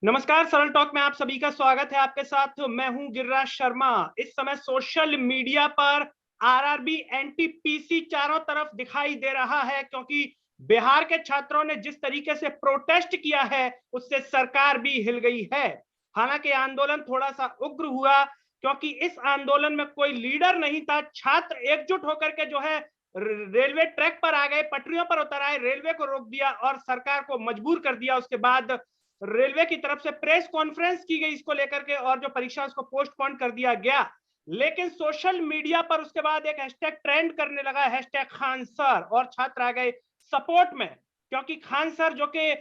नमस्कार, सरल टॉक में आप सभी का स्वागत है। आपके साथ मैं हूं गिरिराज शर्मा। इस समय सोशल मीडिया पर आरआरबी एनटीपीसी चारों तरफ दिखाई दे रहा है, क्योंकि बिहार के छात्रों ने जिस तरीके से प्रोटेस्ट किया है उससे सरकार भी हिल गई है। हालांकि आंदोलन थोड़ा सा उग्र हुआ, क्योंकि इस आंदोलन में कोई लीडर नहीं था। छात्र एकजुट होकर के जो है रेलवे ट्रैक पर आ गए, पटरियों पर उतर आए, रेलवे को रोक दिया और सरकार को मजबूर कर दिया। उसके बाद रेलवे की तरफ से प्रेस कॉन्फ्रेंस की गई इसको लेकर के, और जो परीक्षा उसको पोस्टपोन कर दिया गया। लेकिन सोशल मीडिया पर उसके बाद एक हैशटैग ट्रेंड करने लगा, हैशटैग खान सर, और छात्र आ गए सपोर्ट में, क्योंकि खान सर जो कि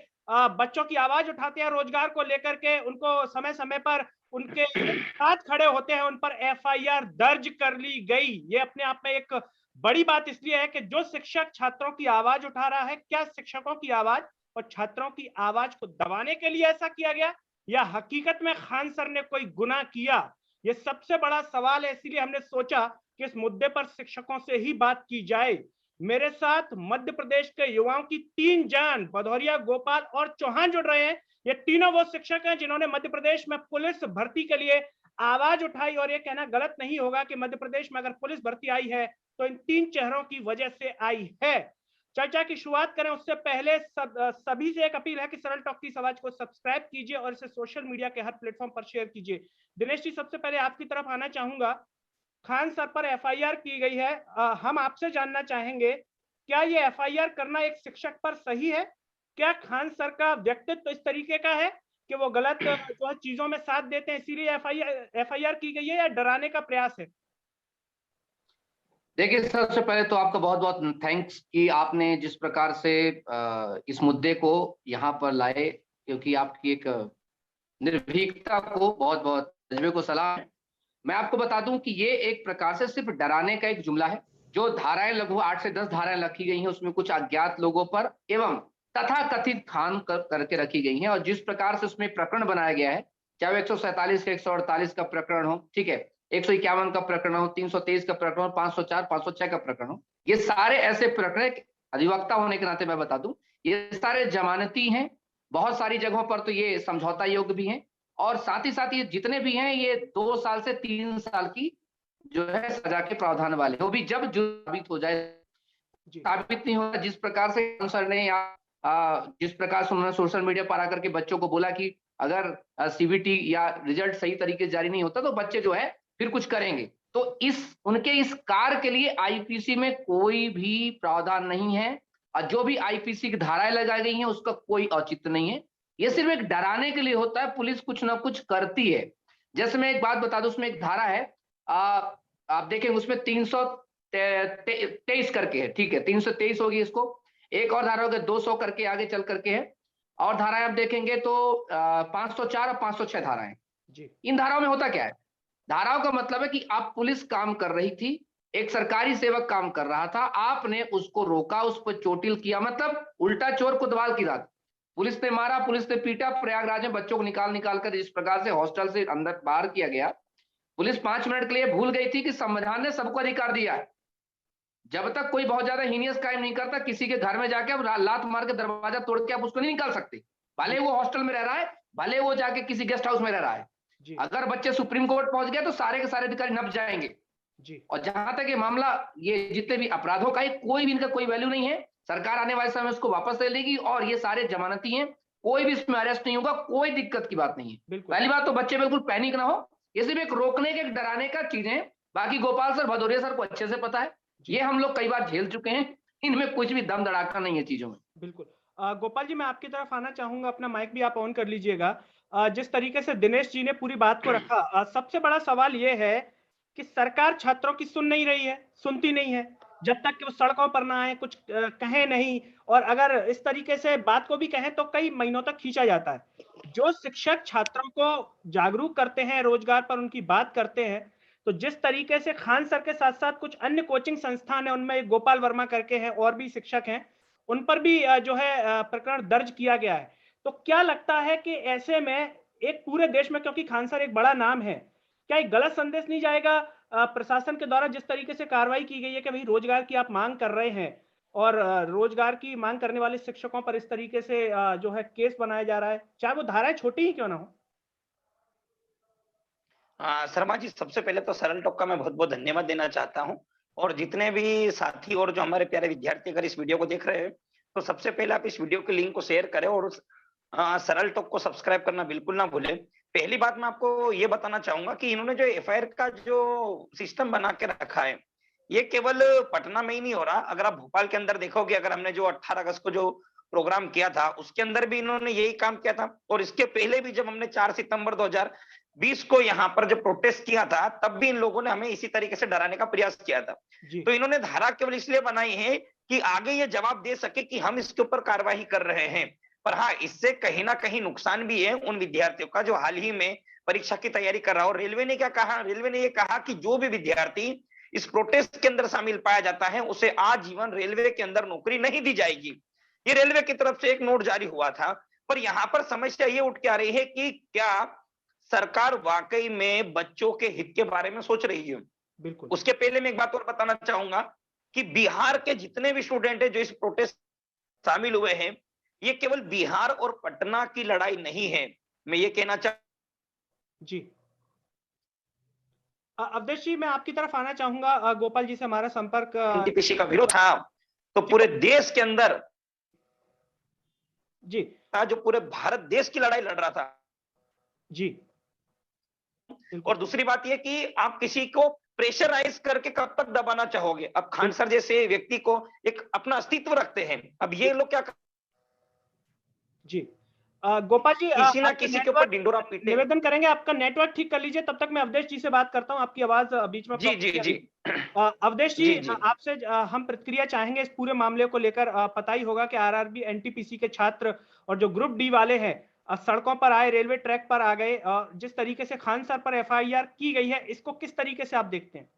बच्चों की आवाज उठाते हैं रोजगार को लेकर के, उनको समय समय पर उनके साथ खड़े होते हैं, उन पर एफआईआर दर्ज कर ली गई। ये अपने आप में एक बड़ी बात इसलिए है कि जो शिक्षक छात्रों की आवाज उठा रहा है, क्या शिक्षकों की आवाज और छात्रों की आवाज को दबाने के लिए ऐसा किया गया, या हकीकत में खान सर ने कोई गुनाह किया? यह सबसे बड़ा सवाल है। इसीलिए हमने सोचा कि इस मुद्दे पर शिक्षकों से ही बात की जाए। मेरे साथ मध्य प्रदेश के युवाओं की 3 जान, भदौरिया, गोपाल और चौहान जुड़ रहे हैं। ये तीनों वो शिक्षक हैं जिन्होंने मध्य प्रदेश में पुलिस भर्ती के लिए आवाज उठाई, और ये कहना गलत नहीं होगा कि मध्य प्रदेश में अगर पुलिस भर्ती आई है तो इन 3 चेहरों की वजह से आई है। चर्चा की शुरुआत करें उससे पहले सभी से एक अपील है कि सरल टॉक की आवाज को सब्सक्राइब कीजिए और इसे सोशल मीडिया के हर प्लेटफॉर्म पर शेयर कीजिए। दिनेश जी, सबसे पहले आपकी तरफ आना चाहूंगा। खान सर पर एफआईआर की गई है। हम आपसे जानना चाहेंगे, क्या ये एफआईआर करना एक शिक्षक पर सही है? क्या खान सर का व्यक्तित्व तो इस तरीके का है कि वो गलत जो है चीजों में साथ देते हैं, इसीलिए एफआईआर की गई है, या डराने का प्रयास है? देखिए, सबसे पहले तो आपका बहुत बहुत थैंक्स कि आपने जिस प्रकार से इस मुद्दे को यहाँ पर लाए, क्योंकि आपकी एक निर्भीकता को बहुत बहुत जज्बे को सलाम है। मैं आपको बता दूं कि ये एक प्रकार से सिर्फ डराने का एक जुमला है। जो धाराएं लगभग 8 से 10 धाराएं रखी गई हैं, उसमें कुछ अज्ञात लोगों पर एवं तथाकथित करके रखी गई हैं, और जिस प्रकार से उसमें प्रकरण बनाया गया है, चाहे वो 147 का 148 का प्रकरण हो, ठीक है, 151 का प्रकरण हो, 323 का प्रकरण हो, 504 506 का प्रकरण हो, ये सारे ऐसे प्रकरण, अधिवक्ता होने के नाते मैं बता दूं, ये सारे जमानती हैं। बहुत सारी जगहों पर तो ये समझौता योग्य भी हैं, और साथ ही साथ ये जितने भी हैं ये 2 साल से 3 साल की जो है सजा के प्रावधान वाले, वो भी जब साबित हो जाए। साबित नहीं होगा, जिस प्रकार से सर ने जिस प्रकार से उन्होंने सोशल मीडिया पर आकर के बच्चों को बोला कि अगर सीबीटी या रिजल्ट सही तरीके से जारी नहीं होता तो बच्चे जो है फिर कुछ करेंगे, तो उनके इस कार्य के लिए आईपीसी में कोई भी प्रावधान नहीं है, और जो भी आईपीसी की धाराएं लगाई गई हैं उसका कोई औचित्य नहीं है। ये सिर्फ एक डराने के लिए होता है। पुलिस कुछ ना कुछ करती है। जैसे मैं एक बात बता दूं, उसमें एक धारा है, आप देखेंगे उसमें 323 करके है, ठीक है, 323 होगी, इसको एक और धारा होगी 200 करके आगे चल करके है, और धाराएं आप देखेंगे तो 504 और 506 धाराएं। इन धाराओं में होता क्या है? धाराओं का मतलब है कि आप पुलिस काम कर रही थी, एक सरकारी सेवक काम कर रहा था, आपने उसको रोका, उस पर चोटिल किया, मतलब उल्टा चोर कोतवाल की रात। पुलिस ने मारा, पुलिस ने पीटा, प्रयागराज में बच्चों को निकाल निकाल कर जिस प्रकार से हॉस्टल से अंदर बाहर किया गया। पुलिस 5 मिनट के लिए भूल गई थी कि संविधान ने सबको अधिकार दिया है। जब तक कोई बहुत ज्यादा हीनियस क्राइम नहीं करता, किसी के घर में जाके आप लात मार के दरवाजा तोड़ के आप उसको नहीं निकाल सकते, भले वो हॉस्टल में रह रहा है, भले वो जाके किसी गेस्ट हाउस में रह रहा है। अगर बच्चे सुप्रीम कोर्ट पहुंच गए तो सारे के सारे अधिकारी नप जाएंगे। और जहां तक ये मामला, ये जितने भी अपराधों का है, कोई भी इनका कोई वैल्यू नहीं है। सरकार आने वाले समय उसको वापस ले लेगी, और ये सारे जमानती हैं, कोई भी इसमें अरेस्ट नहीं होगा, कोई दिक्कत की बात नहीं है। पहली बात तो बच्चे बिल्कुल पैनिक ना हो, ये सिर्फ एक रोकने के, एक डराने का चीजें। बाकी गोपाल सर, भदौरिया सर को अच्छे से पता है, ये हम लोग कई बार झेल चुके हैं, इनमें कुछ भी दम धड़ाका नहीं है चीजों में। बिल्कुल। गोपाल जी, मैं आपकी तरफ आना चाहूंगा, अपना माइक भी आप ऑन कर लीजिएगा। जिस तरीके से दिनेश जी ने पूरी बात को रखा, सबसे बड़ा सवाल यह है कि सरकार छात्रों की सुन नहीं रही है, सुनती नहीं है। जब तक कि वो सड़कों पर ना आए, कुछ कहें नहीं, और अगर इस तरीके से बात को भी कहें तो कई महीनों तक खींचा जाता है। जो शिक्षक छात्रों को जागरूक करते हैं, रोजगार पर उनकी बात करते हैं, तो जिस तरीके से खान सर के साथ साथ कुछ अन्य कोचिंग संस्थान है, उनमें गोपाल वर्मा करके हैं, और भी शिक्षक हैं, उन पर भी जो है प्रकरण दर्ज किया गया है। तो क्या लगता है कि ऐसे में एक पूरे देश में, क्योंकि खान सर एक बड़ा नाम है, क्या एक गलत संदेश नहीं जाएगा प्रशासन के द्वारा, जिस तरीके से कार्रवाई की गई है कि भाई रोजगार की आप मांग कर रहे हैं, और रोजगार की मांग करने वाले शिक्षकों पर इस तरीके से जो है केस बनाया जा रहा है, चाहे वो धाराएँ छोटी ही क्यों ना हो? शर्मा जी, सबसे पहले तो सरल टॉक का मैं बहुत-बहुत धन्यवाद देना चाहता हूँ और जितने भी साथी और जो हमारे प्यारे विद्यार्थी अगर इस वीडियो को देख रहे हैं, तो सबसे पहले आप इस वीडियो के लिंक को शेयर करें और उस सरल टॉक को सब्सक्राइब करना बिल्कुल ना भूलें। पहली बात मैं आपको ये बताना चाहूँगा कि इन्होंने जो एफआईआर का जो सिस्टम बना के रखा है, ये केवल पटना में ही नहीं हो रहा। अगर आप भोपाल के अंदर देखोगे, अगर हमने जो 18 अगस्त को जो प्रोग्राम किया था, उसके अंदर भी इन्होंने यही काम किया था और इसके पहले भी जब हमने 4 सितंबर 2020 को यहाँ पर जब प्रोटेस्ट किया था, तब भी इन लोगों ने हमें इसी तरीके से डराने का प्रयास किया था। जी। तो इन्होंने धारा केवल इसलिए बनाई है कि आगे ये जवाब दे सके कि हम इसके ऊपर कार्रवाई कर रहे हैं। पर हाँ, इससे कहीं न कहीं नुकसान भी है उन विद्यार्थियों का जो हाल ही में परीक्षा की तैयारी कर रहा हो। रेलवे ने क्या कहा? रेलवे ने ये कहा कि जो भी विद्यार्थी इस प्रोटेस्ट के अंदर शामिल पाया जाता है, उसे आजीवन रेलवे के अंदर नौकरी नहीं दी जाएगी। ये रेलवे की तरफ से एक नोट जारी हुआ था। पर यहाँ पर समस्या ये उठ के आ रही है कि क्या सरकार वाकई में बच्चों के हित के बारे में सोच रही है? बिल्कुल। उसके पहले मैं एक बात और बताना चाहूंगा कि बिहार के जितने भी स्टूडेंट हैं जो इस प्रोटेस्ट शामिल हुए हैं, ये केवल बिहार और पटना की लड़ाई नहीं है। मैं ये कहना जी। अवधेश जी, मैं आपकी तरफ आना चाहूँगा, गोपाल जी से हमारा संपर्क एनटीपीसी का विरोध था, तो पूरे देश के अंदर जी। था, जो पूरे भारत देश की लड़ाई लड़ रहा था। जी। और दूसरी बात ये कि आप किसी को प्रेशराइज करके कब तक दबाना चाहोगे? अब खान सर जैसे व्यक्ति को एक अपना अस्तित्व रखते हैं, अब ये लोग क्या जी। गोपाल जी, किसी ना आपका किसी के ऊपर नेटवर्क ढिंढोरा पीटे। निवेदन करेंगे, आपका नेटवर्क ठीक कर लीजिए, तब तक मैं अवधेश जी से बात करता हूँ, आपकी आवाज़ बीच में जी, जी, प्रॉब्लम आ जी। रही है। अवधेश जी, जी, जी। आपसे हम प्रतिक्रिया चाहेंगे इस पूरे मामले को लेकर। पता ही होगा कि आरआरबी एनटीपीसी के छात्र और जो ग्रुप डी वाले हैं, सड़कों पर आए, रेलवे ट्रैक पर आ गए। जिस तरीके से खान सर पर एफआईआर की गई है, इसको किस तरीके से आप देखते हैं?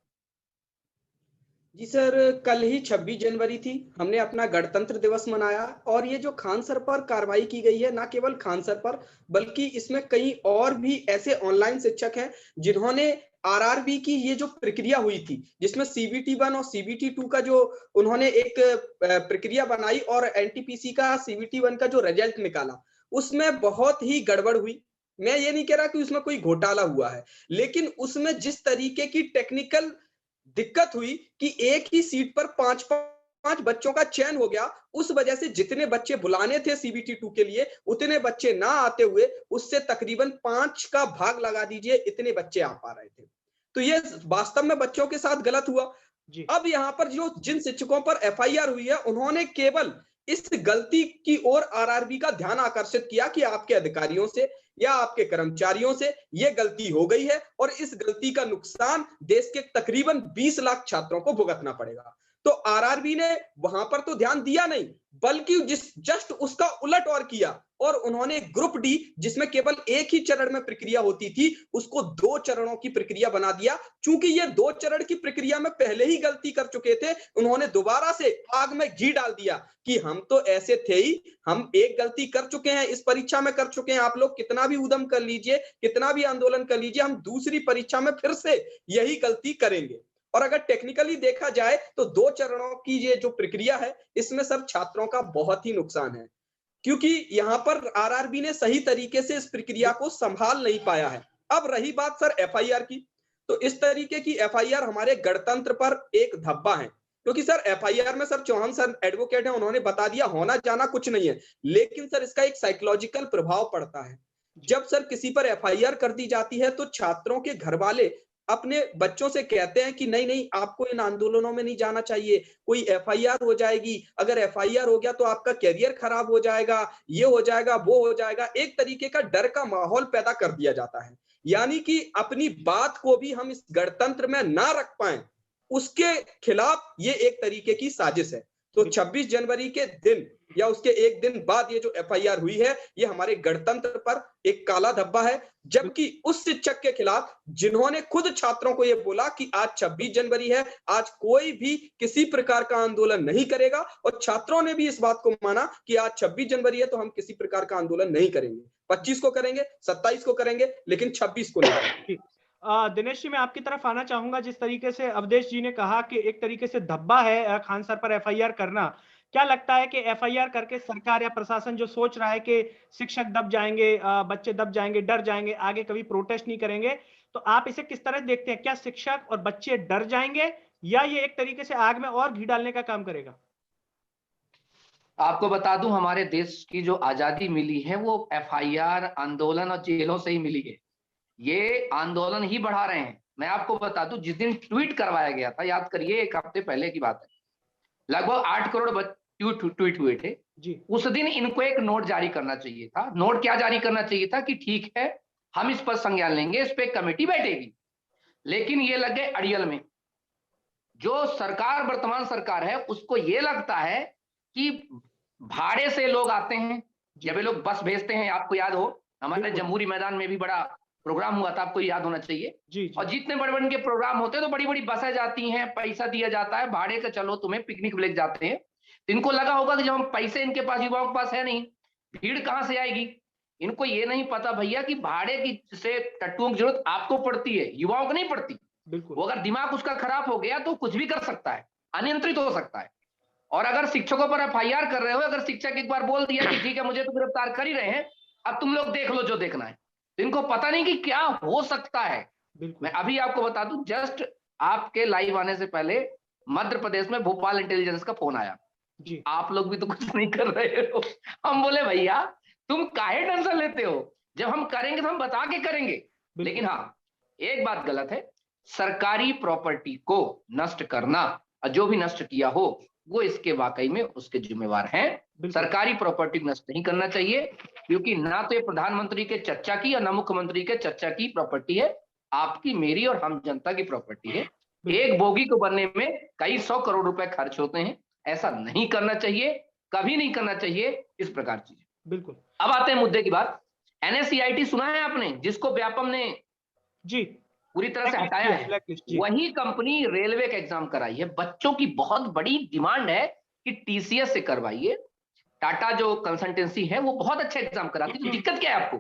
जी सर, कल ही 26 जनवरी थी। हमने अपना गणतंत्र दिवस मनाया और ये जो खान सर पर कार्रवाई की गई है, ना केवल खान सर पर, बल्कि इसमें कई और भी ऐसे ऑनलाइन शिक्षक हैं जिन्होंने आरआरबी की ये जो प्रक्रिया हुई थी, जिसमें सीबीटी 1 और सीबीटी 2 का जो उन्होंने एक प्रक्रिया बनाई और एनटीपीसी का सीबीटी 1 का जो रिजल्ट निकाला, उसमें बहुत ही गड़बड़ हुई। मैं ये नहीं कह रहा कि उसमें कोई घोटाला हुआ है, लेकिन उसमें जिस तरीके की टेक्निकल दिक्कत हुई कि एक ही सीट पर 5 बच्चों का चयन हो गया। उस वजह से जितने बच्चे बुलाने थे सीबीटी 2 के लिए, उतने बच्चे ना आते हुए उससे तकरीबन 5 का भाग लगा दीजिए, इतने बच्चे आ पा रहे थे। तो ये वास्तव में बच्चों के साथ गलत हुआ। जी। अब यहाँ पर जो जिन शिक्षकों पर एफआईआर हुई है, उन्होंने केवल इस गलती की ओर आरआरबी का ध्यान आकर्षित किया कि आपके अधिकारियों से या आपके कर्मचारियों से ये गलती हो गई है और इस गलती का नुकसान देश के तकरीबन 20 लाख छात्रों को भुगतना पड़ेगा। तो आरआरबी ने वहां पर तो ध्यान दिया नहीं, बल्कि जस्ट उसका उलट और किया और उन्होंने ग्रुप डी, जिसमें केवल एक ही चरण में प्रक्रिया होती थी, उसको 2 चरणों की प्रक्रिया बना दिया। चूंकि ये 2 चरण की प्रक्रिया में पहले ही गलती कर चुके थे, उन्होंने दोबारा से आग में घी डाल दिया कि हम तो ऐसे थे ही, हम एक गलती कर चुके हैं, इस परीक्षा में कर चुके हैं, आप लोग कितना भी उद्यम कर लीजिए, कितना भी आंदोलन कर लीजिए, हम दूसरी परीक्षा में फिर से यही गलती करेंगे। और अगर टेक्निकली देखा जाए तो 2 चरणों की ये जो प्रक्रिया है, इसमें सब छात्रों का बहुत ही नुकसान है, क्योंकि यहाँ पर आरआरबी ने सही तरीके से इस प्रक्रिया को संभाल नहीं पाया है। अब रही बात सर एफआईआर की, तो इस तरीके की एफआईआर हमारे गणतंत्र पर एक धब्बा है, क्योंकि सर एफआईआर में सर चौहान सर एडवोकेट हैं, उन्होंने बता दिया होना जाना कुछ नहीं है, लेकिन सर इसका एक साइकोलॉजिकल प्रभाव पड़ता है। जब सर किसी पर एफआईआर कर दी जाती है तो छात्रों के घर वाले अपने बच्चों से कहते हैं कि नहीं नहीं, आपको इन आंदोलनों में नहीं जाना चाहिए, कोई एफआईआर हो जाएगी, अगर एफआईआर हो गया तो आपका कैरियर खराब हो जाएगा, ये हो जाएगा, वो हो जाएगा। एक तरीके का डर का माहौल पैदा कर दिया जाता है, यानी कि अपनी बात को भी हम इस गणतंत्र में ना रख पाए, उसके खिलाफ ये एक तरीके की साजिश है। तो 26 जनवरी के दिन या उसके एक दिन बाद ये जो एफआईआर हुई है, ये हमारे गणतंत्र पर एक काला धब्बा है, जबकि उस शिक्षक के खिलाफ जिन्होंने खुद छात्रों को ये बोला कि आज 26 जनवरी है, आज कोई भी किसी प्रकार का आंदोलन नहीं करेगा, और छात्रों ने भी इस बात को माना कि आज 26 जनवरी है तो हम किसी प्रकार का आंदोलन नहीं करेंगे। 25 को करेंगे, 27 को करेंगे, लेकिन 26 को नहीं। दिनेश जी, मैं आपकी तरफ आना चाहूंगा। जिस तरीके से अवधेश जी ने कहा कि एक तरीके से धब्बा है खान सर पर एफआईआर करना, क्या लगता है कि एफआईआर करके सरकार या प्रशासन जो सोच रहा है कि शिक्षक दब जाएंगे, बच्चे दब जाएंगे, डर जाएंगे, आगे कभी प्रोटेस्ट नहीं करेंगे, तो आप इसे किस तरह देखते हैं? क्या शिक्षक और बच्चे डर जाएंगे या ये एक तरीके से आग में और घी डालने का काम करेगा? आपको बता दूं, हमारे देश की जो आजादी मिली है वो एफआईआर, आंदोलन और जेलों से ही मिली है। ये आंदोलन ही बढ़ा रहे हैं। मैं आपको बता दूं, जिस दिन ट्वीट करवाया गया था, याद करिए 1 हफ्ते पहले की बात है, लगभग 8 करोड़ ट्वीट हुए थे जी। उस दिन इनको एक नोट जारी करना चाहिए था। नोट क्या जारी करना चाहिए था कि ठीक है, हम इस पर संज्ञान लेंगे, इस पे एक कमेटी बैठेगी। लेकिन ये लग गए अड़ियल में। जो सरकार, वर्तमान सरकार है, उसको ये लगता है कि भाड़े से लोग आते हैं, जब ये लोग बस भेजते हैं, आपको याद हो हमारे जमहूरी मैदान में भी बड़ा प्रोग्राम हुआ था, आपको याद होना चाहिए। जी। और जितने बड़े बड़े के प्रोग्राम होते हैं तो बड़ी बड़ी बसें जाती हैं, पैसा दिया जाता है, भाड़े से चलो तुम्हें पिकनिक ले जाते हैं। तो इनको लगा होगा कि जब हम पैसे इनके पास, युवाओं के पास है नहीं, भीड़ कहां से आएगी। इनको ये नहीं पता भैया कि भाड़े की से टट्टुओं की जरूरत आपको पड़ती है, युवाओं को नहीं पड़ती। बिल्कुल। वो अगर दिमाग उसका खराब हो गया तो कुछ भी कर सकता है, अनियंत्रित हो सकता है। और अगर शिक्षकों पर एफआईआर कर रहे हो, अगर शिक्षक एक बार बोल दिया कि ठीक है मुझे तो गिरफ्तार कर ही रहे हैं, अब तुम लोग देख लो जो देखना है, तो इनको पता नहीं कि क्या हो सकता है। मैं अभी आपको बता दूं, जस्ट आपके लाइव आने से पहले मध्य प्रदेश में भोपाल इंटेलिजेंस का फोन आया जी। आप लोग भी तो कुछ नहीं कर रहे हो। हम बोले भैया तुम काहे टेंशन लेते हो, जब हम करेंगे तो हम बता के करेंगे। लेकिन हाँ, एक बात गलत है, सरकारी प्रॉपर्टी को नष्ट करना, और जो भी नष्ट किया हो वो इसके वाकई में उसके जिम्मेवार हैं। सरकारी प्रॉपर्टी नष्ट नहीं करना चाहिए, क्योंकि ना तो ये प्रधानमंत्री के चच्चा की और ना मुख्यमंत्री के चच्चा की प्रॉपर्टी है, आपकी, मेरी और हम जनता की प्रॉपर्टी है। एक बोगी को बनने में कई 100 करोड़ रुपए खर्च होते हैं, ऐसा नहीं करना चाहिए, कभी नहीं करना चाहिए इस प्रकार चीजें। बिल्कुल। अब आते हैं मुद्दे की बात। एनएससीआईटी सुना है आपने, जिसको व्यापम ने जी पूरी तरह से हटाया है, वही कंपनी रेलवे का एग्जाम कराई है। बच्चों की बहुत बड़ी डिमांड है कि टीसीएस से करवाइए। टाटा जो कंसल्टेंसी है वो बहुत अच्छा एग्जाम कराती है, तो दिक्कत क्या है आपको?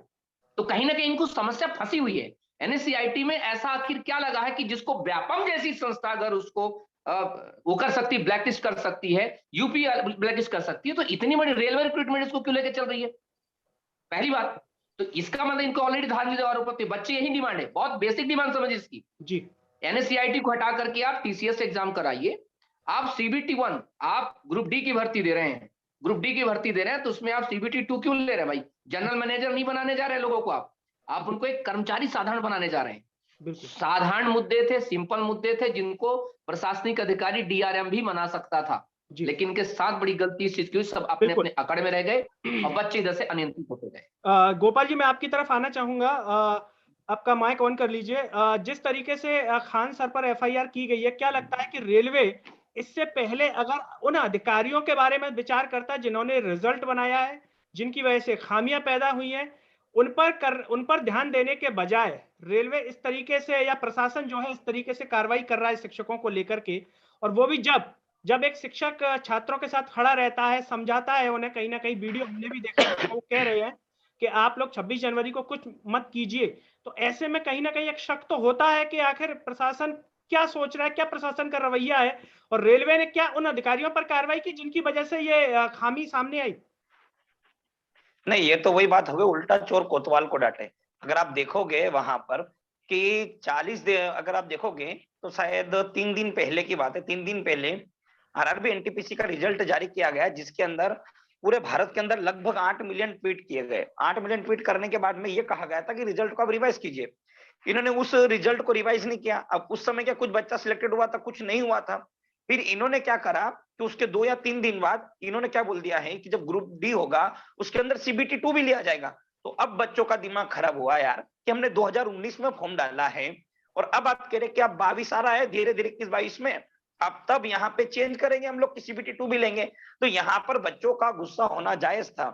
तो कहीं ना कहीं इनको समस्या फंसी हुई है। एनएससीआईटी में ऐसा आखिर क्या लगा है कि जिसको व्यापम जैसी संस्था अगर उसको वो कर सकती है, ब्लैकलिस्ट कर सकती है, यूपी ब्लैकलिस्ट कर सकती है, तो इतनी बड़ी रेलवे रिक्रूटमेंट इसको क्यों लेकर चल रही है? पहली बात तो इसका मतलब इनको ऑलरेडी धार्मिक आरोप होते हैं। बच्चे यही डिमांड है, बहुत बेसिक डिमांड समझिए इसकी। जी। एनएससीआईटी को हटा करके आप टीसीएस एग्जाम कराइए। आप सीबीटी 1, आप ग्रुप डी की भर्ती दे रहे हैं, ग्रुप डी की भर्ती दे रहे हैं, तो उसमें आप सीबीटी 2 क्यों ले रहे हैं भाई? जनरल मैनेजर नहीं बनाने जा रहे हैं लोगों को, आप उनको एक कर्मचारी साधारण बनाने जा रहे हैं। साधारण मुद्दे थे, सिंपल मुद्दे थे, जिनको प्रशासनिक अधिकारी डीआरएम भी मना सकता था। लेकिन इनके साथ बड़ी गलती इस चीज की, सब अपने अपने अकड़ में रह गए और बच्चे इधर से अनियंत्रित होते गए। गोपाल जी, मैं आपकी तरफ आना चाहूंगा, आपका माइक ऑन कर लीजिए। जिस तरीके से खान सर पर एफआईआर की गई है, क्या लगता है कि रेलवे इससे पहले अगर उन अधिकारियों के बारे में विचार करता जिन्होंने रिजल्ट बनाया है, जिनकी वजह से खामियां पैदा हुई हैं, उन पर ध्यान देने के बजाय रेलवे इस तरीके से, या प्रशासन जो है इस तरीके से कार्रवाई कर रहा है शिक्षकों को लेकर के, और वो भी जब एक शिक्षक छात्रों के साथ खड़ा रहता है, समझाता है उन्हें, कहीं ना कहीं वीडियो हमने भी देखा है, वो कह रहे हैं कि आप लोग 26 जनवरी को कुछ मत कीजिए। तो ऐसे में कहीं ना कहीं एक शक तो होता है कि आखिर प्रशासन क्या सोच रहा है, क्या प्रशासन का रवैया है, और रेलवे ने क्या उन अधिकारियों पर कार्रवाई की जिनकी वजह से ये खामी सामने आई? नहीं, ये तो वही बात हो गई, उल्टा चोर कोतवाल को डांटे। अगर आप देखोगे वहां पर कि 40 दिन, अगर आप देखोगे तो शायद 3 दिन पहले की बात है, 3 दिन पहले आरआरबी एनटीपीसी का रिजल्ट जारी किया गया, जिसके अंदर पूरे भारत के अंदर लगभग 8 मिलियन ट्वीट किए गए। 8 मिलियन ट्वीट करने के बाद में ये कहा गया था कि रिजल्ट को आप रिवाइज कीजिए। इन्होंने उस रिजल्ट को रिवाइज नहीं किया। अब उस समय क्या कुछ बच्चा सिलेक्टेड हुआ था, कुछ नहीं हुआ था। फिर इन्होंने क्या करा कि उसके 2 या 3 दिन बाद इन्होंने क्या बोल दिया है कि जब ग्रुप डी होगा उसके अंदर सीबीटी 2 भी लिया जाएगा। तो अब बच्चों का दिमाग खराब हुआ यार कि हमने 2019 में फॉर्म डाला है और अब आप कह रहे कि अब 22 आ रहा है, धीरे धीरे 21-22 में अब तब यहाँ पे चेंज करेंगे हम लोग, सीबीटी 2 भी लेंगे। तो यहाँ पर बच्चों का गुस्सा होना जायज था।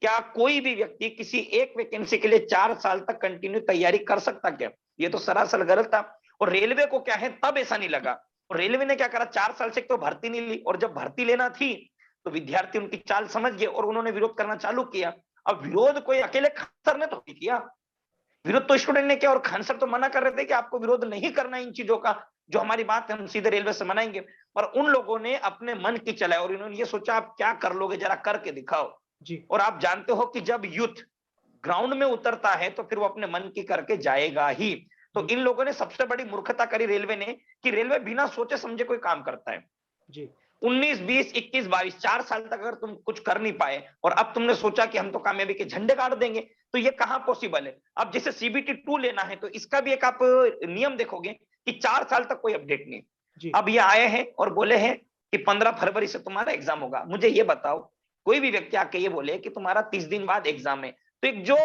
क्या कोई भी व्यक्ति किसी एक वैकेंसी के लिए 4 साल तक कंटिन्यू तैयारी कर सकता क्या? ये तो सरासर गलत था। और रेलवे को क्या है, तब ऐसा नहीं लगा। और रेलवे ने क्या करा, 4 साल से तो भर्ती नहीं ली, और जब भर्ती लेना थी तो विद्यार्थी उनकी चाल समझ गए और उन्होंने विरोध करना चालू किया। अब विरोध कोई अकेले खान सर ने तो नहीं किया, विरोध तो स्टूडेंट ने किया, और खान सर तो मना कर रहे थे कि आपको विरोध नहीं करना इन चीजों का, जो हमारी बात है हम सीधे रेलवे से मनाएंगे। और उन लोगों ने अपने मन की चलाए और इन्होंने ये सोचा आप क्या कर लोगे, जरा करके दिखाओ। जी और आप जानते हो कि जब यूथ ग्राउंड में उतरता है तो फिर वो अपने मन की करके जाएगा ही। तो इन लोगों ने सबसे बड़ी मूर्खता करी रेलवे ने, कि रेलवे बिना सोचे समझे कोई काम करता है। जी 19, 20, 21, 22 4 साल तक अगर तुम कुछ कर नहीं पाए और अब तुमने सोचा कि हम तो कामयाबी के झंडे गाड़ देंगे, तो ये कहां पॉसिबल है। अब जैसे सीबीटी 2 लेना है तो इसका भी एक आप नियम देखोगे कि 4 साल तक कोई अपडेट नहीं। जी अब ये आए हैं और बोले हैं कि 15 फरवरी से तुम्हारा एग्जाम होगा। मुझे ये बताओ, कोई भी व्यक्ति आके ये बोले कि तुम्हारा 30 दिन बाद एग्जाम है, तो एक जो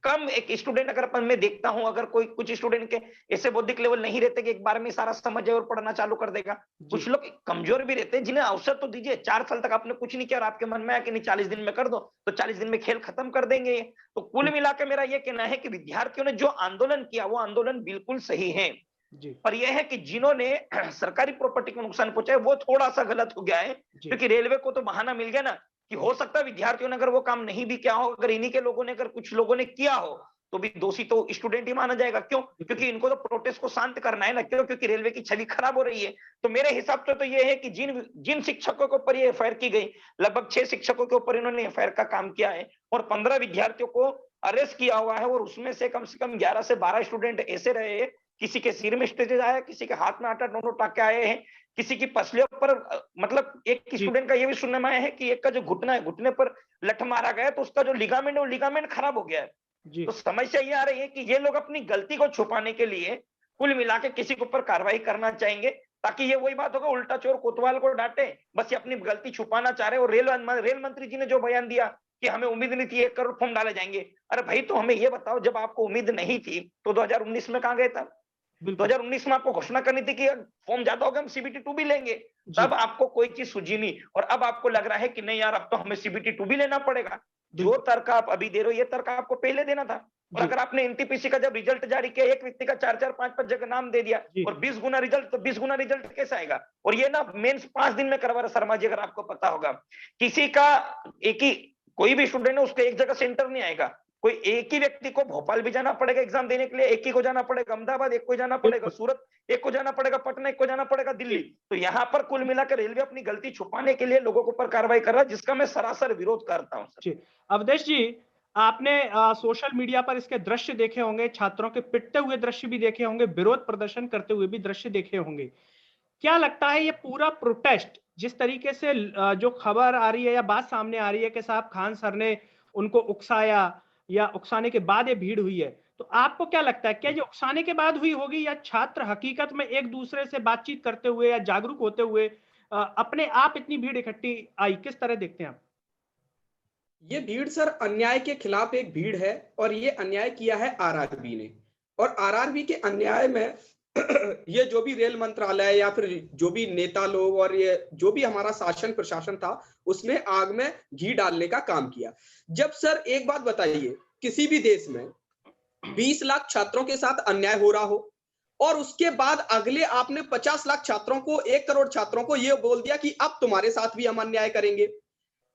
कम एक स्टूडेंट अगर अपन मैं देखता हूं, अगर कोई कुछ स्टूडेंट के ऐसे बौद्धिक लेवल नहीं रहते कि एक बार में सारा समझ जाए और पढ़ना चालू कर देगा। कुछ लोग कमजोर भी रहते हैं, जिन्हें अवसर तो दीजिए। 4 साल तक आपने कुछ नहीं किया और आपके मन में आया कि नहीं 40 दिन में कर दो, तो 40 दिन में खेल खत्म कर देंगे ये। तो कुल मिला के मेरा ये कहना है कि विद्यार्थियों ने जो आंदोलन किया वो आंदोलन बिल्कुल सही है। जी पर यह है कि जिन्होंने सरकारी प्रॉपर्टी को नुकसान पहुंचाया वो थोड़ा सा गलत हो गया है, क्योंकि रेलवे को तो बहाना मिल गया ना कि हो सकता है विद्यार्थियों ने अगर वो काम नहीं भी किया हो, अगर इन्हीं के लोगों ने अगर कुछ लोगों ने किया हो तो भी दोषी तो स्टूडेंट ही माना जाएगा। क्यों? क्योंकि इनको तो प्रोटेस्ट को शांत करना है ना। क्यों? क्योंकि रेलवे की छवि खराब हो रही है। तो मेरे हिसाब से तो ये है कि जिन जिन शिक्षकों के ऊपर ये एफआईआर की गई, लगभग 6 शिक्षकों के ऊपर इन्होंने एफआईआर का काम किया है और 15 विद्यार्थियों को अरेस्ट किया हुआ है। और उसमें से कम 11 से 12 स्टूडेंट ऐसे रहे हैं, किसी के सिर में स्टिचेज आया, किसी के हाथ में आटा नोट टाके आए हैं, किसी की पसलियों पर मतलब एक स्टूडेंट का ये भी सुनने में आया है कि एक का जो घुटना है, घुटने पर लठ मारा गया तो उसका जो लिगामेंट है वो लिगामेंट खराब हो गया है। तो समस्या ये आ रही है कि ये लोग अपनी गलती को छुपाने के लिए कुल मिला के किसी के ऊपर कार्रवाई करना चाहेंगे, ताकि ये वही बात होगा उल्टा चोर कोतवाल को डांटे। बस ये अपनी गलती छुपाना चाह रहे हैं। और रेल मंत्री जी ने जो बयान दिया कि हमें उम्मीद नहीं थी 1 करोड़ फॉर्म डाले जाएंगे, अरे भाई तो हमें ये बताओ, जब आपको उम्मीद नहीं थी तो 2019 में कहां गए था? 2019 में आपको घोषणा करनी थी कि फॉर्म ज्यादा होगा हम सीबीटी 2 भी लेंगे, तब आपको कोई चीज सूझी नहीं। और अब आपको लग रहा है कि नहीं यार अब तो हमें सीबीटी 2 भी लेना पड़ेगा। जो तर्क आप अभी दे रहे हो ये तर्क आपको पहले देना था। और अगर आपने एनटीपीसी का जब रिजल्ट जारी किया, एक व्यक्ति का 4-4, 5-5 जगह नाम दे दिया और 20 गुना रिजल्ट, तो 20 गुना रिजल्ट कैसे आएगा? और ये ना मेंस 5 दिन में करवा रहा शर्मा जी, अगर आपको पता होगा। किसी का एक ही कोई भी स्टूडेंट है उसका एक जगह सेंटर नहीं आएगा। कोई एक ही व्यक्ति को भोपाल भी जाना पड़ेगा एग्जाम देने के लिए, एक ही को जाना पड़ेगा अहमदाबाद, एक को जाना पड़ेगा सूरत, एक को जाना पड़ेगा पटना, एक को जाना पड़ेगा दिल्ली। तो यहाँ पर कुल मिलाकर रेलवे अपनी गलती छुपाने के लिए लोगों के ऊपर कार्रवाई कर रहा है, जिसका मैं सरासर विरोध करता हूँ। अवधेश जी, आपने सोशल मीडिया पर इसके दृश्य देखे होंगे, छात्रों के पिटते हुए दृश्य भी देखे होंगे, विरोध प्रदर्शन करते हुए भी दृश्य देखे होंगे। क्या लगता है ये पूरा प्रोटेस्ट जिस तरीके से जो खबर आ रही है या बात सामने आ रही है कि साहब खान सर ने उनको उकसाया या उकसाने के बाद ये भीड़ हुई है, तो आपको क्या लगता है, क्या ये उकसाने के बाद हुई होगी या छात्र हकीकत में एक दूसरे से बातचीत करते हुए या जागरूक होते हुए अपने आप इतनी भीड़ इकट्ठी आई? किस तरह देखते हैं आप? ये भीड़ सर अन्याय के खिलाफ एक भीड़ है और ये अन्याय किया है आरआरबी ने। और आरआरबी के अन्याय में ये जो भी रेल मंत्रालय या फिर जो भी नेता लोग और ये जो भी हमारा शासन प्रशासन था, उसने आग में घी डालने का काम किया। जब सर एक बात बताइए, किसी भी देश में 20 लाख छात्रों के साथ अन्याय हो रहा हो और उसके बाद अगले आपने 50 लाख छात्रों को, 1 करोड़ छात्रों को ये बोल दिया कि अब तुम्हारे साथ भी हम अन्याय करेंगे।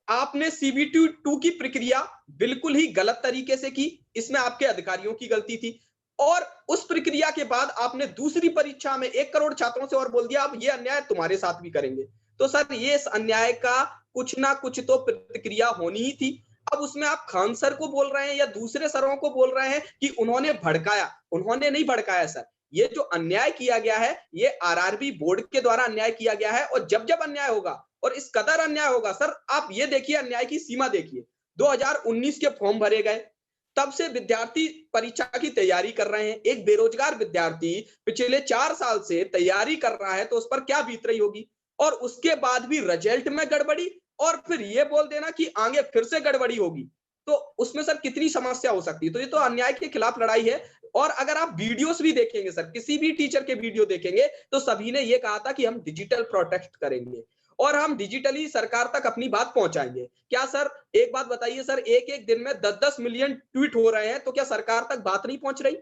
आपने सीबीटी 2 की प्रक्रिया बिल्कुल ही गलत तरीके से की, इसमें आपके अधिकारियों की गलती थी। और उस प्रक्रिया के बाद आपने दूसरी परीक्षा में 1 करोड़ छात्रों से और बोल दिया अब ये अन्याय तुम्हारे साथ भी करेंगे। तो सर ये इस अन्याय का कुछ ना कुछ तो प्रतिक्रिया होनी ही थी। अब उसमें आप खान सर को बोल रहे हैं या दूसरे सरों को बोल रहे हैं कि उन्होंने भड़काया, उन्होंने नहीं भड़काया सर। ये जो अन्याय किया गया है ये आरआरबी बोर्ड के द्वारा अन्याय किया गया है। और जब जब अन्याय होगा और इस कदर अन्याय होगा सर, आप ये देखिए अन्याय की सीमा देखिए। 2019 के फॉर्म भरे गए, तब से विद्यार्थी परीक्षा की तैयारी कर रहे हैं। एक बेरोजगार विद्यार्थी पिछले 4 साल से तैयारी कर रहा है तो उस पर क्या बीत रही होगी। और उसके बाद भी रिजल्ट में गड़बड़ी और फिर ये बोल देना कि आगे फिर से गड़बड़ी होगी, तो उसमें सर कितनी समस्या हो सकती है। तो ये तो अन्याय के खिलाफ लड़ाई है। और अगर आप वीडियोस भी देखेंगे सर, किसी भी टीचर के वीडियो देखेंगे तो सभी ने ये कहा था कि हम डिजिटल प्रोटेस्ट करेंगे और हम डिजिटली सरकार तक अपनी बात पहुंचाएंगे। क्या सर एक बात बताइए सर, एक दिन में 10-10 मिलियन ट्वीट हो रहे हैं, तो क्या सरकार तक बात नहीं पहुंच रही?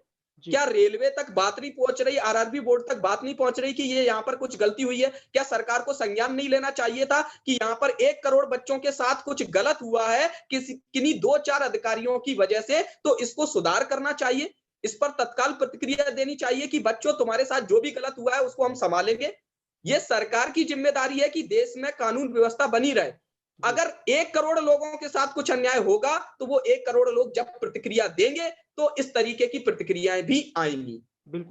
क्या रेलवे तक बात नहीं पहुंच रही? आरआरबी बोर्ड तक बात नहीं पहुंच रही कि ये यहाँ पर कुछ गलती हुई है? क्या सरकार को संज्ञान नहीं लेना चाहिए था कि यहाँ पर 1 करोड़ बच्चों के साथ कुछ गलत हुआ है किन्हीं 2-4 अधिकारियों की वजह से, तो इसको सुधार करना चाहिए? इस पर तत्काल प्रतिक्रिया देनी चाहिए कि बच्चों तुम्हारे साथ जो भी गलत हुआ है उसको हम संभालेंगे। ये सरकार की जिम्मेदारी है कि देश में कानून व्यवस्था बनी रहे। अगर 1 करोड़ लोगों के साथ कुछ अन्याय होगा तो वो 1 करोड़ लोग जब प्रतिक्रिया देंगे तो इस तरीके की प्रतिक्रियाएं भी आएंगी।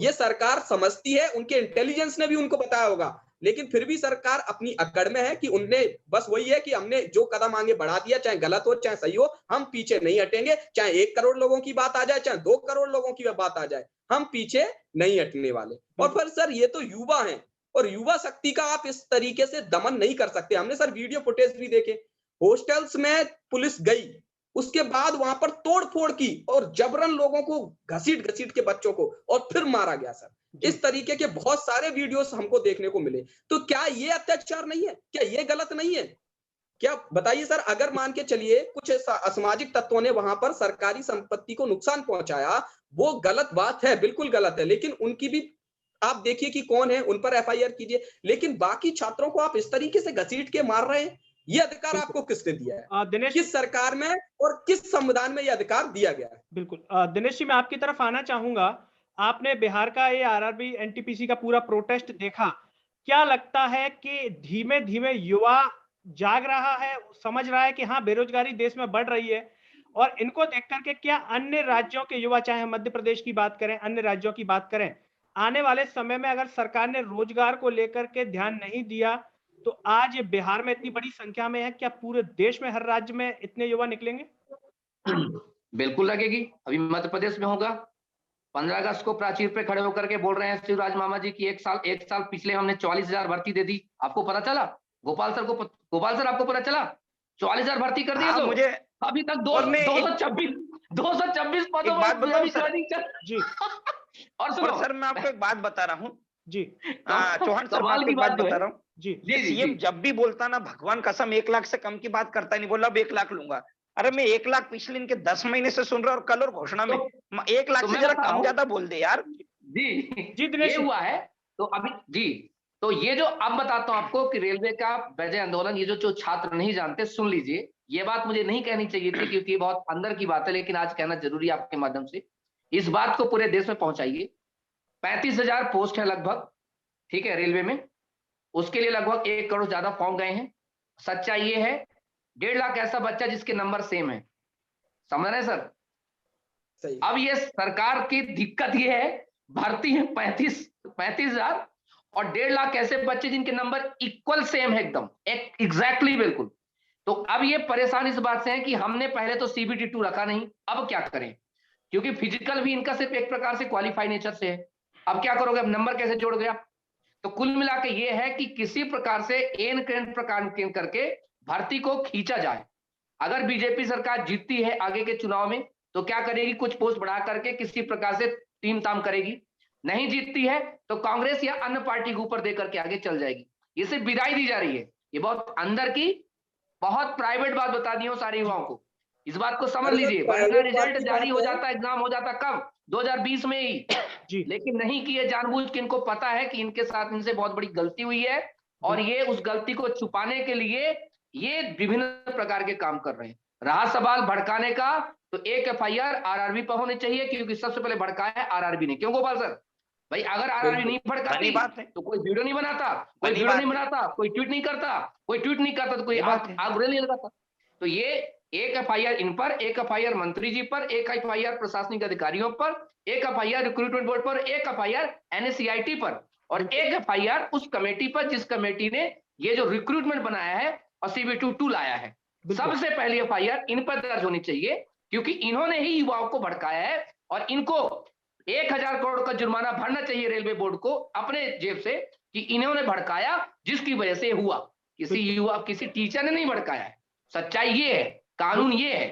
ये सरकार समझती है, उनके इंटेलिजेंस ने भी उनको बताया होगा, लेकिन फिर भी सरकार अपनी अकड़ में है कि उनने बस वही है कि हमने जो कदम आगे बढ़ा दिया, चाहे गलत हो चाहे सही हो, हम पीछे नहीं हटेंगे। चाहे 1 करोड़ लोगों की बात आ जाए, चाहे 2 करोड़ लोगों की बात आ जाए, हम पीछे नहीं हटने वाले। और फिर सर ये तो युवा हैं, और युवा शक्ति का आप इस तरीके से दमन नहीं कर सकते। हमने सर वीडियो फुटेज भी देखे, हॉस्टल्स में पुलिस गई, उसके बाद वहां पर तोड़फोड़ की और जबरन लोगों को घसीट घसीट के बच्चों को और फिर मारा गया सर। इस तरीके के बहुत सारे वीडियोस हमको देखने को मिले। तो क्या ये अत्याचार नहीं है? क्या ये गलत नहीं है? क्या बताइए सर, अगर मान के चलिए कुछ असामाजिक तत्वों ने वहां पर सरकारी संपत्ति को नुकसान पहुंचाया, वो गलत बात है, बिल्कुल गलत है, लेकिन उनकी भी आप देखिए कि कौन है, उन पर एफआईआर कीजिए। लेकिन बाकी छात्रों को आप इस तरीके से घसीट के मार रहे हैं, ये अधिकार आपको किसने दिया है? दिनेश, किस सरकार में और किस संविधान में ये अधिकार दिया गया है? बिल्कुल। दिनेश जी, मैं आपकी तरफ आना चाहूंगा। आपने बिहार का ये आरआरबी एनटीपीसी का पूरा प्रोटेस्ट देखा, क्या लगता है कि धीमे धीमे युवा जाग रहा है, समझ रहा है कि हाँ बेरोजगारी देश में बढ़ रही है, और इनको देख करके क्या अन्य राज्यों के युवा, चाहे मध्य प्रदेश की बात करें, अन्य राज्यों की बात करें, आने वाले समय में अगर सरकार ने रोजगार को लेकर के ध्यान नहीं दिया तो आज बिहार में इतनी बड़ी संख्या में है, क्या पूरे देश में हर राज्य में इतने युवा निकलेंगे? बिल्कुल लगेगी। अभी मध्य प्रदेश में होगा, 15 अगस्त को प्राचीर पे खड़े होकर के बोल रहे हैं शिवराज मामा जी की एक साल पिछले हमने 44,000 भर्ती दे दी। आपको पता चला? गोपाल सर आपको पता चला? 44,000 भर्ती कर दिया। तो मुझे अभी तक 226 पदों जी। और सुनो सर, मैं आपको एक बात बता रहा हूँ जी, चौहान सर, मैं आपको एक बात बता रहा हूँ जी, सीएम जब भी बोलता ना, भगवान कसम 1 लाख से कम की बात करता नहीं। बोला अब 1 लाख लूंगा, अरे मैं 1 लाख पिछले इनके 10 महीने से सुन रहा, और कल और घोषणा में 1 लाख से जरा कम ज्यादा बोल दे यार। जी दिनेश ये हुआ है। तो अभी जी, तो ये जो अब बताता हूं आपको कि रेलवे का वजह आंदोलन, ये जो छात्र नहीं जानते सुन लीजिए, ये बात मुझे नहीं कहनी चाहिए थी क्योंकि बहुत अंदर की बात है, लेकिन आज कहना जरूरी है आपके माध्यम से। इस बात को पूरे देश में पहुंचाइए। 35,000 पोस्ट है लगभग, ठीक है, रेलवे में। उसके लिए लगभग 1 करोड़ ज्यादा फॉर्म गए हैं। सच्चाई ये है 1.5 लाख ऐसा बच्चा जिसके नंबर सेम है। समझ रहे हैं सर? सही। अब ये सरकार की दिक्कत ये है, भर्ती है 35,000 और 1.5 लाख ऐसे बच्चे जिनके नंबर इक्वल सेम है, एकदम एग्जैक्टली बिल्कुल। तो अब ये परेशान इस बात से है कि हमने पहले तो सीबीटी 2 रखा नहीं, अब क्या करें, क्योंकि फिजिकल भी इनका सिर्फ एक प्रकार से क्वालिफाई नेचर से है। अब क्या करोगे, अब नंबर कैसे जोड़ गया? तो कुल मिला के ये है कि किसी प्रकार से एन कैन प्रकार करके भर्ती को खींचा जाए। अगर बीजेपी सरकार जीतती है आगे के चुनाव में तो क्या करेगी, कुछ पोस्ट बढ़ा करके किसी प्रकार से टीम ताम करेगी। नहीं जीतती है तो कांग्रेस या अन्य पार्टी के ऊपर देकर के आगे चल जाएगी। ये सिर्फ विदाई दी जा रही है। ये बहुत अंदर की, बहुत प्राइवेट बात बता दी हो सारे युवाओं को। इस बात को समझ लीजिए। वरना रिजल्ट जारी हो जाता, एग्जाम हो जाता कब? 2020 में ही जी। लेकिन नहीं किए जानबूझ के। इनको पता है कि इनके साथ इनसे बहुत बड़ी गलती हुई है और ये उस गलती को छुपाने के लिए ये विभिन्न प्रकार के काम कर रहे हैं। रहा सवाल भड़काने का, तो एक एफआईआर आरआरबी पर होनी चाहिए क्योंकि सबसे पहले भड़काया है आरआरबी ने। क्यों गोपाल सर? भाई अगर आरआरबी नहीं भड़काती तो कोई वीडियो नहीं बनाता, कोई ट्वीट नहीं करता, तो कोई आग नहीं लगाता। तो ये एक एफआईआर इन पर, एक एफआईआर मंत्री जी पर, एक एफआईआर प्रशासनिक अधिकारियों पर, एक एफआईआर रिक्रूटमेंट बोर्ड पर, एक एफआईआर एनएससीआईटी पर और एक एफआईआर उस कमेटी पर जिस कमेटी ने ये जो रिक्रूटमेंट बनाया है और सीबीटी 2 लाया है। सबसे पहली एफआईआर इन पर दर्ज होनी चाहिए क्योंकि इन्होंने ही युवाओं को भड़काया है और इनको 1,000 करोड़ का जुर्माना भरना चाहिए रेलवे बोर्ड को अपने जेब से कि इन्होंने भड़काया, जिसकी वजह से हुआ। किसी युवा, किसी टीचर ने नहीं भड़काया है। सच्चाई ये है, कानून ये है।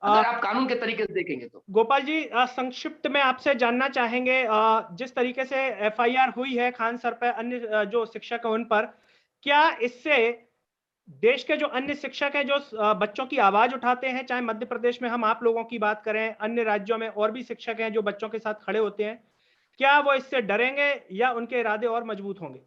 अगर आप कानून के तरीके से देखेंगे तो। गोपाल जी, संक्षिप्त में आपसे जानना चाहेंगे, जिस तरीके से एफआईआर हुई है खान सर पर, अन्य जो शिक्षक है उन पर, क्या इससे देश के जो अन्य शिक्षक हैं जो बच्चों की आवाज उठाते हैं, चाहे मध्य प्रदेश में हम आप लोगों की बात करें, अन्य राज्यों में और भी शिक्षक हैं जो बच्चों के साथ खड़े होते हैं, क्या वो इससे डरेंगे या उनके इरादे और मजबूत होंगे?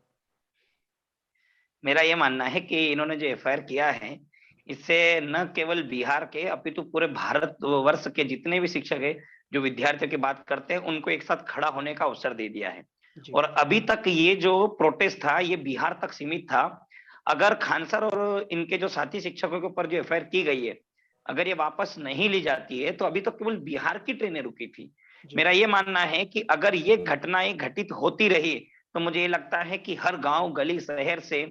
मेरा ये मानना है कि इन्होंने जो एफआईआर किया है, इससे न केवल बिहार के अपितु पूरे भारत वर्ष के जितने भी शिक्षक है जो विद्यार्थियों की बात करते हैं उनको एक साथ खड़ा होने का अवसर दे दिया है। जी। और अभी तक ये जो प्रोटेस्ट था ये बिहार तक सीमित था। अगर खान सर और इनके जो साथी शिक्षकों के ऊपर जो एफआईआर की गई है, अगर ये वापस नहीं ली जाती है तो अभी तो केवल बिहार की ट्रेनें रुकी थी। जी। मेरा ये मानना है कि अगर ये घटनाएं घटित होती रही तो मुझे ये लगता है कि हर गांव गली शहर से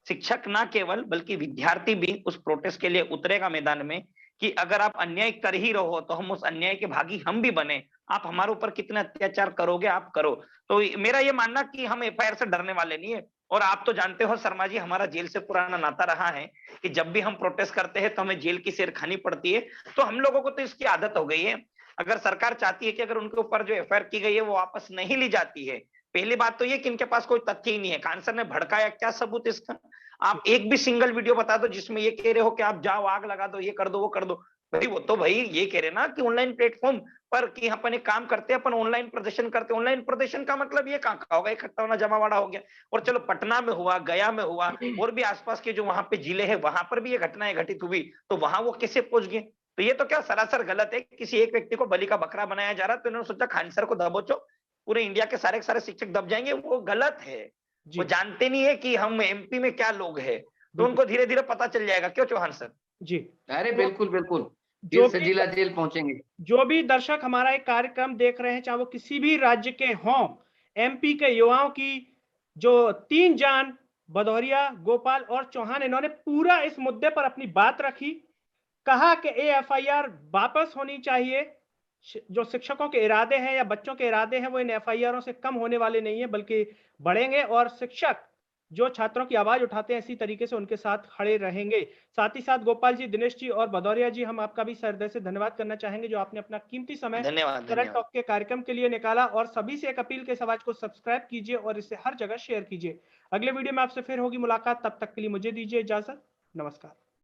शिक्षक ना केवल बल्कि विद्यार्थी भी उस प्रोटेस्ट के लिए उतरेगा मैदान में, कि अगर आप अन्याय कर ही रहो तो हम उस अन्याय के भागी हम भी बने। आप हमारे ऊपर कितने अत्याचार करोगे आप करो। तो मेरा ये मानना कि हम एफआईआर से डरने वाले नहीं है। और आप तो जानते हो शर्मा जी, हमारा जेल से पुराना नाता रहा है कि जब भी हम प्रोटेस्ट करते हैं तो हमें जेल की सैर खानी पड़ती है। तो हम लोगों को तो इसकी आदत हो गई है। अगर सरकार चाहती है कि अगर उनके ऊपर जो एफआईआर की गई है वो वापस नहीं ली जाती है, पहली बात तो ये कि इनके पास कोई तथ्य ही नहीं है। खान सर ने भड़काया, क्या सबूत इसका? आप एक भी सिंगल वीडियो बता दो जिसमें ये कह रहे हो कि आप जाओ आग लगा दो, ये कर दो वो कर दो। भाई वो तो भाई ये कह रहे ना कि ऑनलाइन प्लेटफॉर्म पर कि अपन एक काम करते हैं, अपन ऑनलाइन प्रदर्शन करते हैं। ऑनलाइन प्रदर्शन का मतलब ये कहाँ का होगा? इकट्ठा होना, जमावड़ा हो गया। और चलो पटना में हुआ, गया में हुआ, और भी आसपास के जो वहां पे जिले हैं वहां पर भी ये घटनाएं घटित हुई, तो वहां वो कैसे पहुंच गए? तो ये तो क्या सरासर गलत है। किसी एक व्यक्ति को बलि का बकरा बनाया जा रहा है, तो इन्होंने सोचा खान सर को दबोचो, पूरे इंडिया के सारे शिक्षक दब जाएंगे। वो गलत है। वो जी। जानते नहीं है कि हम एमपी में क्या लोग हैं। तो बिल्कुल। उनको धीरे धीरे पता चल जाएगा। क्यों चौहान सर? जी। अरे तो बिल्कुल बिल्कुल, जो जेल से भी जिला जेल पहुंचेंगे। जो भी दर्शक हमारा एक कार्यक्रम देख रहे हैं, चाहे वो किसी भी राज्य के हों, एमपी के युवाओं की जो 3 जान भदौरिया, गोपाल और चौहान, इन्होंने पूरा इस मुद्दे पर अपनी बात रखी। कहा कि ये एफआईआर वापस होनी चाहिए। जो शिक्षकों के इरादे हैं या बच्चों के इरादे हैं वो इन एफआईआरों से कम होने वाले नहीं है, बल्कि बढ़ेंगे। और शिक्षक जो छात्रों की आवाज उठाते हैं इसी तरीके से उनके साथ खड़े रहेंगे। साथ ही साथ गोपाल जी, दिनेश जी और भदौरिया जी, हम आपका भी हृदय से धन्यवाद करना चाहेंगे जो आपने अपना कीमती समय धन्यवाद सरल धन्यवाद। टॉक के कार्यक्रम के लिए निकाला। और सभी से एक अपील के इस आवाज को सब्सक्राइब कीजिए और इसे हर जगह शेयर कीजिए। अगले वीडियो में आपसे फिर होगी मुलाकात, तब तक के लिए मुझे दीजिए इजाजत। नमस्कार।